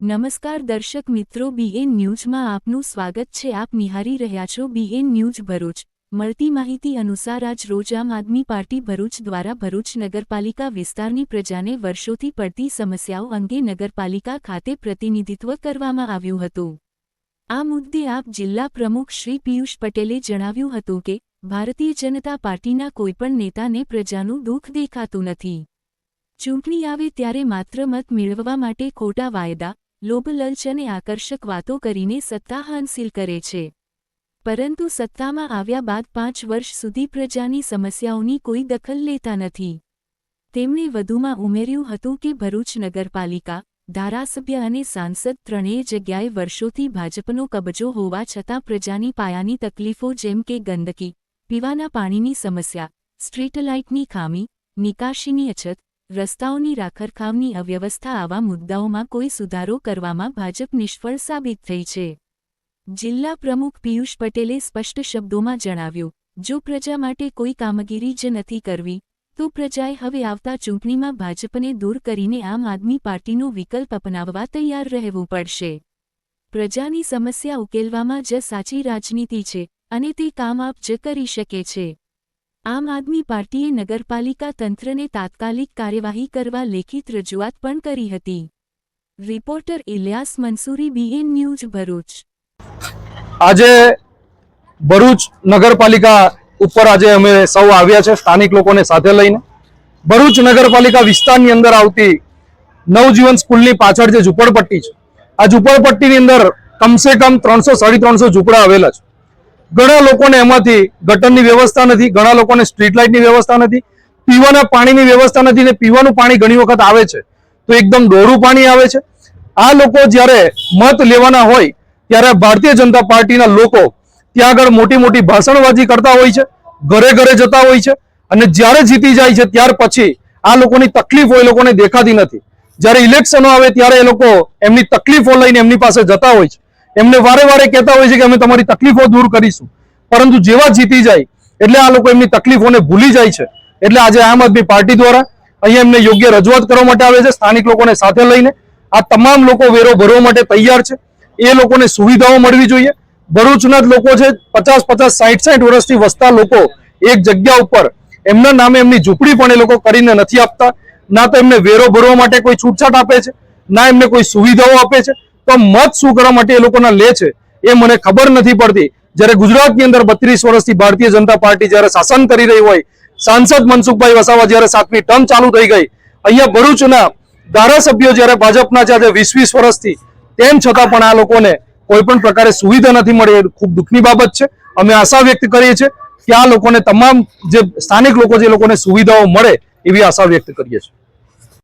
નમસ્કાર દર્શક મિત્રો, બીએન ન્યૂઝમાં આપનું સ્વાગત છે। આપ નિહાળી રહ્યા છો બીએન ન્યૂઝ ભરૂચ। મળતી માહિતી અનુસાર આજ રોજ આમ આદમી પાર્ટી ભરૂચ દ્વારા ભરૂચ નગરપાલિકા વિસ્તારની પ્રજાને વર્ષોથી પડતી સમસ્યાઓ અંગે નગરપાલિકા ખાતે પ્રતિનિધિત્વ કરવામાં આવ્યું હતું। આ મુદ્દે આપ જિલ્લા પ્રમુખ શ્રી પિયુષ પટેલે જણાવ્યું હતું કે ભારતીય જનતા પાર્ટીના કોઈપણ નેતાને પ્રજાનું દુઃખ દેખાતું નથી। ચૂંટણી આવે ત્યારે માત્ર મત મેળવવા માટે ખોટા વાયદા, લોભ, લલચ અને આકર્ષક વાતો કરીને સત્તા હાંસિલ કરે છે, પરંતુ સત્તામાં આવ્યા બાદ 5 વર્ષ સુધી પ્રજાની સમસ્યાઓની કોઈ દખલ લેતા નથી। તેમણે વધુમાં ઉમેર્યું હતું કે ભરૂચ નગરપાલિકા, ધારાસભ્ય અને સાંસદ ત્રણેય જગ્યાએ વર્ષોથી ભાજપનો કબજો હોવા છતાં પ્રજાની પાયાની તકલીફો જેમ કે ગંદકી, પીવાના પાણીની સમસ્યા, સ્ટ્રીટ લાઇટની ખામી, નિકાસીની અછત, રસ્તાઓની રાખરખાવની અવ્યવસ્થા આવા મુદ્દાઓમાં કોઈ સુધારો કરવામાં ભાજપ નિષ્ફળ સાબિત થઈ છે। જિલ્લા પ્રમુખ પિયુષ પટેલે સ્પષ્ટ શબ્દોમાં જણાવ્યું, જો પ્રજા માટે કોઈ કામગીરી જ નથી કરવી તો પ્રજાએ હવે આવતા ચૂંટણીમાં ભાજપને દૂર કરીને આમ આદમી પાર્ટીનો વિકલ્પ અપનાવવા તૈયાર રહેવું પડશે। પ્રજાની સમસ્યા ઉકેલવામાં જ સાચી રાજનીતિ છે અને તે કામ આપ જ કરી શકે છે। આમ આદમી પાર્ટીએ નગરપાલિકા તંત્રને તાત્કાલિક કાર્યવાહી કરવા લેખિત રજૂઆત પણ કરી હતી। Reporter Ilyas Mansuri, BN news Bharuch. આજે ભરૂચ નગરપાલિકા ઉપર આજે અમે સૌ આવ્યા છે સ્થાનિક લોકોને સાથે લઈને। ભરૂચ નગરપાલિકા વિસ્તારની અંદર આવતી નવજીવન સ્કૂલની પાછળ જે ઝૂંપડપટ્ટી છે, આ ઝૂંપડપટ્ટીની અંદર કમસે કમ 300-350 ઝૂંપડા આવેલા છે। ઘણા લોકોને એમાંથી ગટરની વ્યવસ્થા નથી, ઘણા લોકોને સ્ટ્રીટ લાઇટની વ્યવસ્થા નથી, પીવાના પાણીની વ્યવસ્થા નથી ને પીવાનું પાણી ઘણી વખત આવે છે તો એકદમ ડોરું પાણી આવે છે। આ લોકો જ્યારે મત લેવાના હોય ત્યારે ભારતીય જનતા પાર્ટીના લોકો ત્યાં આગળ મોટી મોટી ભાષણબાજી કરતા હોય છે, ઘરે ઘરે જતા હોય છે અને જ્યારે જીતી જાય છે ત્યાર પછી આ લોકોની તકલીફો એ લોકોને દેખાતી નથી। જ્યારે ઇલેક્શનો આવે ત્યારે એ લોકો એમની તકલીફો લઈને એમની પાસે જતા હોય છે, એમને વારે વારે કહેતા હોય છે કે અમે તમારી તકલીફો દૂર કરીશું, પરંતુ જેવા જીતી જાય એટલે આ લોકો એમની તકલીફોને ભૂલી જાય છે। એટલે આજે આમ આદમી પાર્ટી દ્વારા અહીંયા એમને યોગ્ય રજૂઆત કરવા માટે આવે છે। સ્થાનિક લોકોને સાથે લઈને આ તમામ લોકો વેરો ભરવા માટે તૈયાર છે। એ લોકોને સુવિધાઓ મળવી જોઈએ। ભરૂચના જ લોકો છે, 50-50, 60-60 વર્ષથી વસતા લોકો એક જગ્યા ઉપર એમના નામે એમની ઝૂંપડી પણ એ લોકો કરીને નથી આપતા। ના તો એમને વેરો ભરવા માટે કોઈ છૂટછાટ આપે છે, ના એમને કોઈ સુવિધાઓ આપે છે, તો મત શું કરવા માટે એ લોકોના લે છે એ મને ખબર નથી પડતી। જ્યારે ગુજરાતની અંદર 32 વર્ષથી ભારતીય જનતા પાર્ટી જ્યારે શાસન કરી રહી હોય, સાંસદ મનસુખભાઈ વસાવા જ્યારે 7મી ટર્મ ચાલુ થઈ ગઈ, અહીંયા ભરૂચના ધારાસભ્યો જ્યારે ભાજપના છે 20-20 વર્ષથી, તેમ છતાં પણ આ લોકોને કોઈ પણ પ્રકારે સુવિધા નથી મળી। એ ખૂબ દુઃખની બાબત છે। અમે આશા વ્યક્ત કરીએ છીએ કે આ લોકોને તમામ જે સ્થાનિક લોકો જે લોકોને સુવિધાઓ મળે એવી આશા વ્યક્ત કરીએ છીએ।